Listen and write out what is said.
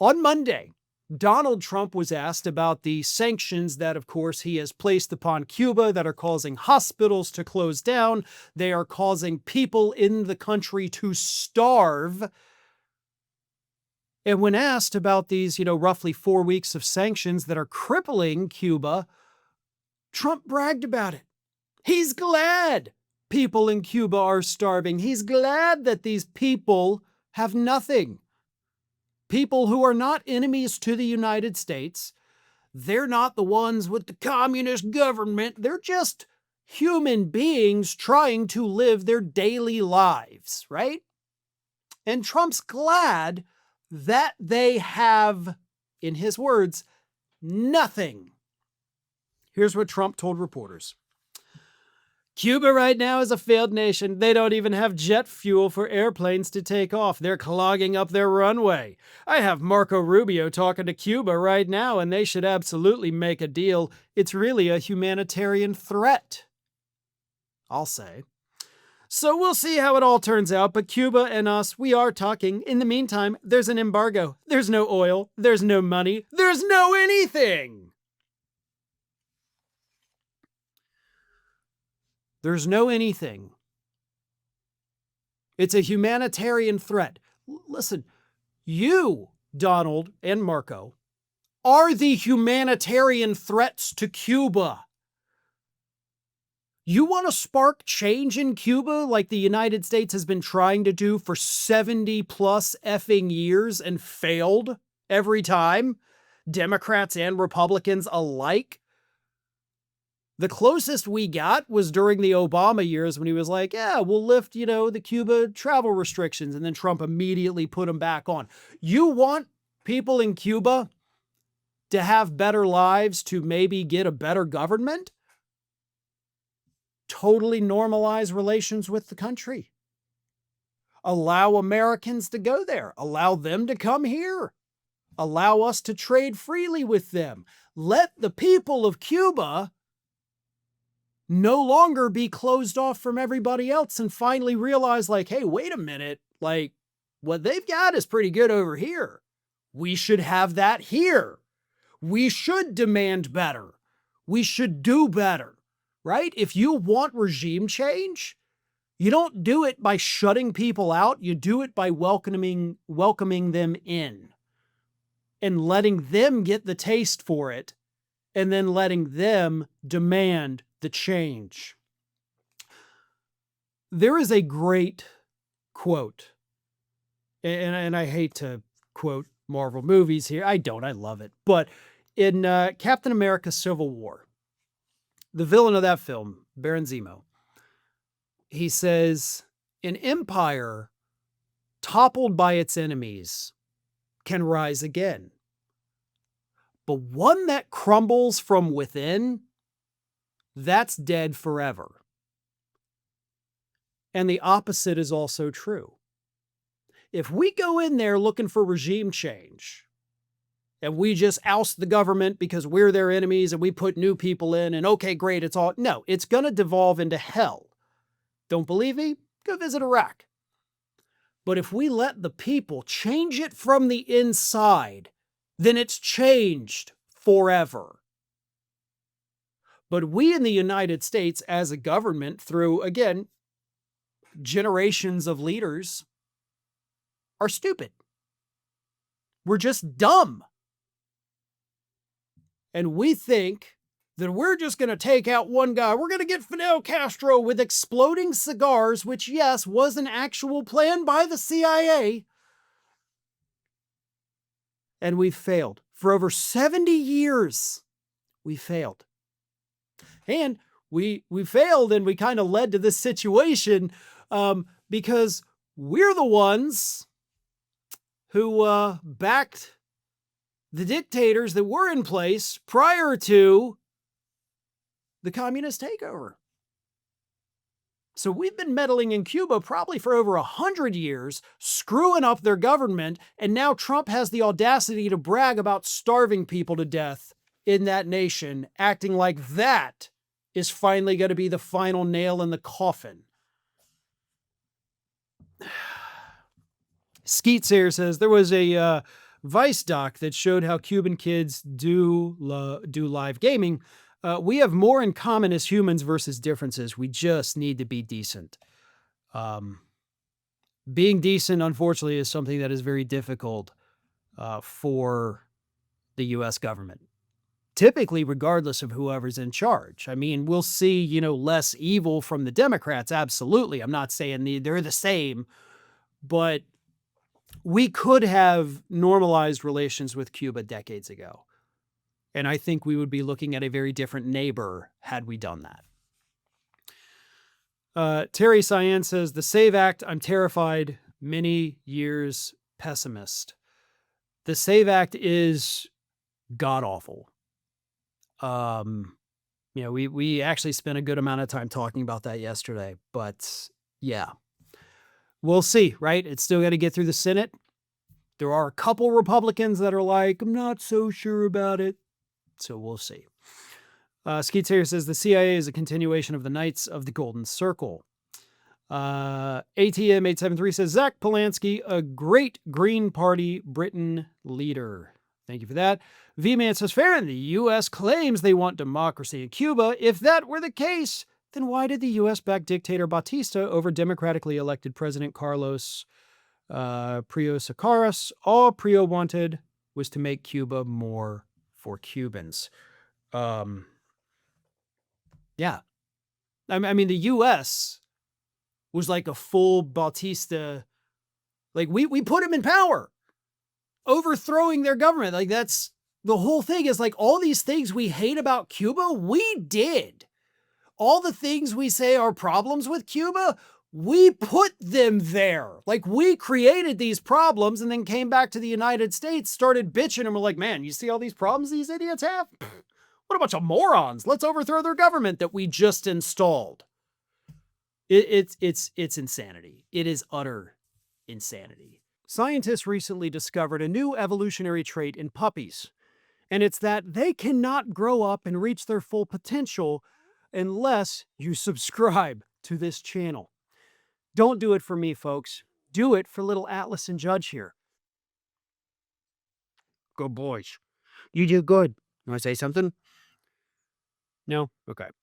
On Monday, Donald Trump was asked about the sanctions that, of course, he has placed upon Cuba that are causing hospitals to close down. They are causing people in the country to starve. And when asked about these, roughly 4 weeks of sanctions that are crippling Cuba, Trump bragged about it. He's glad people in Cuba are starving. He's glad that these people have nothing. People who are not enemies to the United States. They're not the ones with the communist government. They're just human beings trying to live their daily lives, right? And Trump's glad that they have, in his words, nothing. Here's what Trump told reporters. Cuba right now is a failed nation. They don't even have jet fuel for airplanes to take off. They're clogging up their runway. I have Marco Rubio talking to Cuba right now, and they should absolutely make a deal. It's really a humanitarian threat, I'll say. So we'll see how it all turns out, but Cuba and us, we are talking. In the meantime, there's an embargo. There's no oil. There's no money. There's no anything. There's no anything. It's a humanitarian threat. Listen, you, Donald and Marco, are the humanitarian threats to Cuba. You want to spark change in Cuba like the United States has been trying to do for 70 plus effing years and failed every time? Democrats and Republicans alike? The closest we got was during the Obama years when he was like, yeah, we'll lift, the Cuba travel restrictions. And then Trump immediately put them back on. You want people in Cuba to have better lives, to maybe get a better government? Totally normalize relations with the country. Allow Americans to go there. Allow them to come here. Allow us to trade freely with them. Let the people of Cuba no longer be closed off from everybody else and finally realize, hey, wait a minute, what they've got is pretty good over here. We should have that here. We should demand better. We should do better, right? If you want regime change, you don't do it by shutting people out. You do it by welcoming them in and letting them get the taste for it and then letting them demand the change. There is a great quote, and I hate to quote Marvel movies here. I love it. But in Captain America Civil War, the villain of that film, Baron Zemo, he says, an empire toppled by its enemies can rise again. But one that crumbles from within, that's dead forever. And the opposite is also true. If we go in there looking for regime change, and we just oust the government because we're their enemies and we put new people in and okay, great, it's going to devolve into hell. Don't believe me? Go visit Iraq. But if we let the people change it from the inside, then it's changed forever. But we in the United States as a government, through, again, generations of leaders, are stupid. We're just dumb. And we think that we're just going to take out one guy. We're going to get Fidel Castro with exploding cigars, which, yes, was an actual plan by the CIA. And we failed. For over 70 years, we failed. And we failed, and we kind of led to this situation because we're the ones who backed the dictators that were in place prior to the communist takeover. So we've been meddling in Cuba probably for over 100 years, screwing up their government, and now Trump has the audacity to brag about starving people to death in that nation, acting like that is finally going to be the final nail in the coffin. Skeet Sayer says there was a Vice doc that showed how Cuban kids do live gaming. We have more in common as humans versus differences. We just need to be decent. Being decent, unfortunately, is something that is very difficult for the U.S. government. Typically, regardless of whoever's in charge. I mean, we'll see, less evil from the Democrats. Absolutely. I'm not saying they're the same, but we could have normalized relations with Cuba decades ago. And I think we would be looking at a very different neighbor had we done that. Terry Cyan says, the SAVE Act, I'm terrified, many years pessimist. The SAVE Act is god-awful. We actually spent a good amount of time talking about that yesterday, but yeah, we'll see, right? It's still got to get through the Senate. There are a couple Republicans that are like, I'm not so sure about it. So we'll see. Skeets here says the CIA is a continuation of the Knights of the Golden Circle. ATM873 says Zach Polanski, a great Green Party Britain leader. Thank you for that. V-Man says, Farron, the U.S. claims they want democracy in Cuba. If that were the case, then why did the U.S. back dictator Batista over democratically elected President Carlos Prio Socaras? All Prio wanted was to make Cuba more for Cubans. Yeah. I mean, the U.S. was like a full Batista. Like, we put him in power, overthrowing their government. Like, that's the whole thing is like all these things we hate about Cuba, we did. All the things we say are problems with Cuba, we put them there. Like, we created these problems and then came back to the United States, started bitching, and we're like, man, you see all these problems these idiots have? What a bunch of morons. Let's overthrow their government that we just installed. It's insanity. It is utter insanity. Scientists recently discovered a new evolutionary trait in puppies, and it's that they cannot grow up and reach their full potential unless you subscribe to this channel. Don't do it for me, folks. Do it for little Atlas and Judge here. Good boys. You do good. You want to say something? No? Okay.